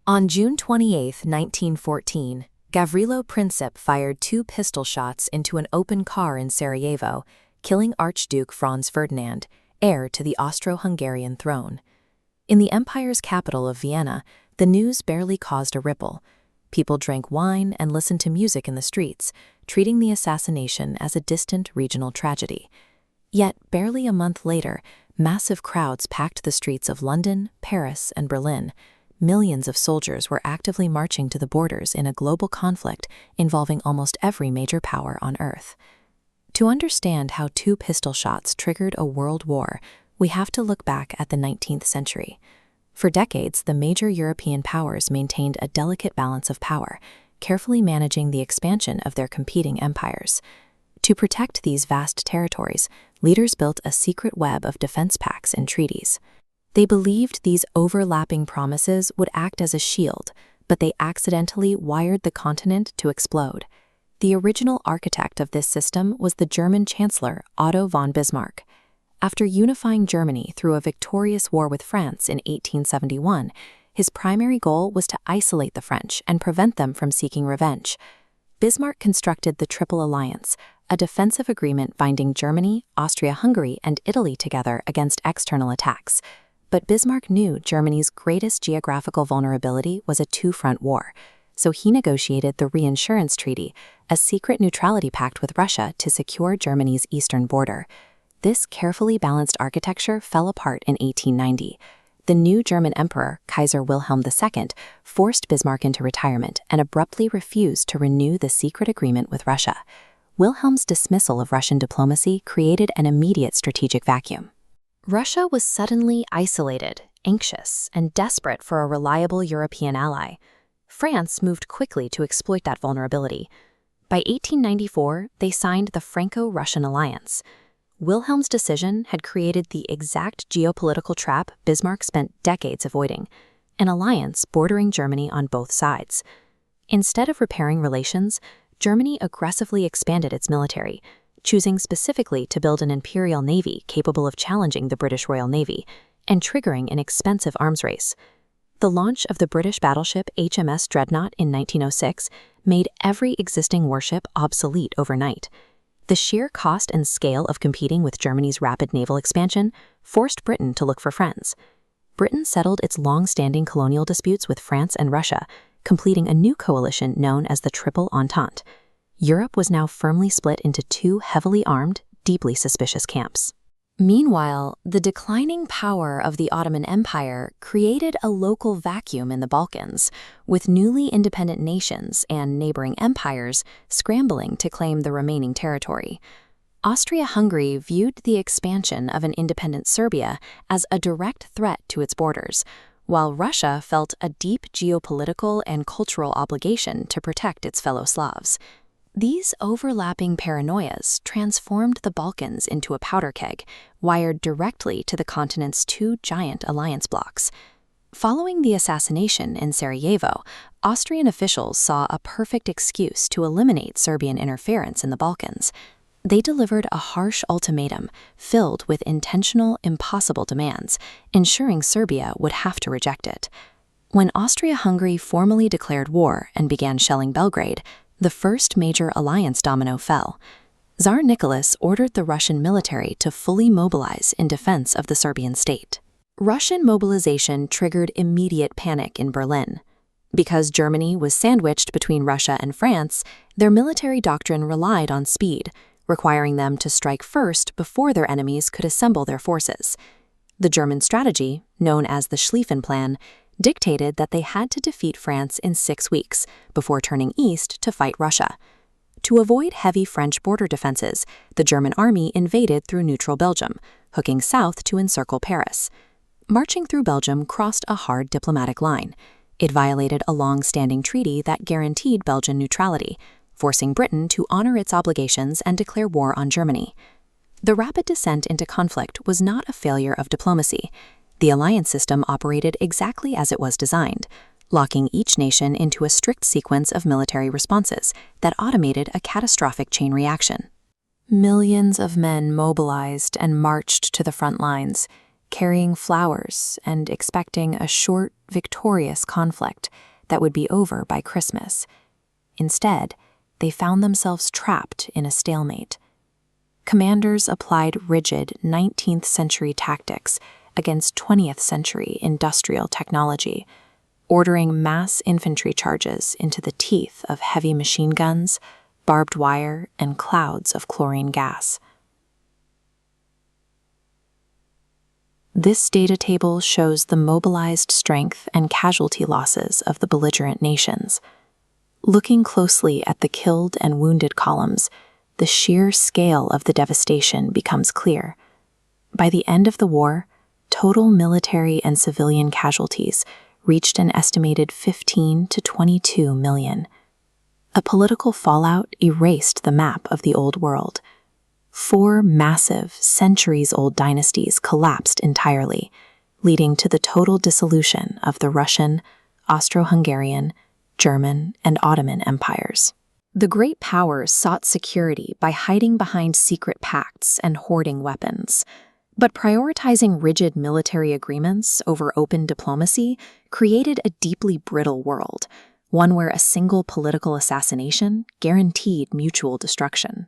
On June 28, 1914, Gavrilo Princip fired two pistol shots into an open car in Sarajevo, killing Archduke Franz Ferdinand, heir to the Austro-Hungarian throne. In the empire's capital of Vienna, the news barely caused a ripple. People drank wine and listened to music in the streets, treating the assassination as a distant regional tragedy. Yet, barely a month later, massive crowds packed the streets of London, Paris, and Berlin. Millions of soldiers were actively marching to the borders in a global conflict involving almost every major power on Earth. To understand how two pistol shots triggered a world war, we have to look back at the 19th century. For decades, the major European powers maintained a delicate balance of power, carefully managing the expansion of their competing empires. To protect these vast territories, leaders built a secret web of defense pacts and treaties. They believed these overlapping promises would act as a shield, but they accidentally wired the continent to explode. The original architect of this system was the German Chancellor Otto von Bismarck. After unifying Germany through a victorious war with France in 1871, his primary goal was to isolate the French and prevent them from seeking revenge. Bismarck constructed the Triple Alliance, a defensive agreement binding Germany, Austria-Hungary, and Italy together against external attacks. But Bismarck knew Germany's greatest geographical vulnerability was a two-front war, so he negotiated the Reinsurance Treaty, a secret neutrality pact with Russia to secure Germany's eastern border. This carefully balanced architecture fell apart in 1890. The new German emperor, Kaiser Wilhelm II, forced Bismarck into retirement and abruptly refused to renew the secret agreement with Russia. Wilhelm's dismissal of Russian diplomacy created an immediate strategic vacuum. Russia was suddenly isolated, anxious, and desperate for a reliable European ally. France moved quickly to exploit that vulnerability. By 1894, they signed the Franco-Russian alliance. Wilhelm's decision had created the exact geopolitical trap Bismarck spent decades avoiding, an alliance bordering Germany on both sides. Instead of repairing relations, Germany aggressively expanded its military, choosing specifically to build an imperial navy capable of challenging the British Royal Navy and triggering an expensive arms race. The launch of the British battleship HMS Dreadnought in 1906 made every existing warship obsolete overnight. The sheer cost and scale of competing with Germany's rapid naval expansion forced Britain to look for friends. Britain settled its long-standing colonial disputes with France and Russia, completing a new coalition known as the Triple Entente. Europe was now firmly split into two heavily armed, deeply suspicious camps. Meanwhile, the declining power of the Ottoman Empire created a local vacuum in the Balkans, with newly independent nations and neighboring empires scrambling to claim the remaining territory. Austria-Hungary viewed the expansion of an independent Serbia as a direct threat to its borders, while Russia felt a deep geopolitical and cultural obligation to protect its fellow Slavs. These overlapping paranoias transformed the Balkans into a powder keg, wired directly to the continent's two giant alliance blocs. Following the assassination in Sarajevo, Austrian officials saw a perfect excuse to eliminate Serbian interference in the Balkans. They delivered a harsh ultimatum filled with intentional, impossible demands, ensuring Serbia would have to reject it. When Austria-Hungary formally declared war and began shelling Belgrade, the first major alliance domino fell. Tsar Nicholas ordered the Russian military to fully mobilize in defense of the Serbian state. Russian mobilization triggered immediate panic in Berlin. Because Germany was sandwiched between Russia and France, their military doctrine relied on speed, requiring them to strike first before their enemies could assemble their forces. The German strategy, known as the Schlieffen Plan, dictated that they had to defeat France in 6 weeks before turning east to fight Russia. To avoid heavy French border defenses, the German army invaded through neutral Belgium, hooking south to encircle Paris. Marching through Belgium crossed a hard diplomatic line. It violated a long-standing treaty that guaranteed Belgian neutrality, forcing Britain to honor its obligations and declare war on Germany. The rapid descent into conflict was not a failure of diplomacy. The alliance system operated exactly as it was designed, locking each nation into a strict sequence of military responses that automated a catastrophic chain reaction. Millions of men mobilized and marched to the front lines. carrying flowers and expecting a short, victorious conflict that would be over by Christmas. Instead, they found themselves trapped in a stalemate. Commanders applied rigid 19th century tactics against 20th century industrial technology, ordering mass infantry charges into the teeth of heavy machine guns, barbed wire, and clouds of chlorine gas. This data table shows the mobilized strength and casualty losses of the belligerent nations. Looking closely at the killed and wounded columns, the sheer scale of the devastation becomes clear. By the end of the war, total military and civilian casualties reached an estimated 15 to 22 million. A political fallout erased the map of the Old World. 4 massive, centuries-old dynasties collapsed entirely, leading to the total dissolution of the Russian, Austro-Hungarian, German, and Ottoman empires. The great powers sought security by hiding behind secret pacts and hoarding weapons. But prioritizing rigid military agreements over open diplomacy created a deeply brittle world, one where a single political assassination guaranteed mutual destruction.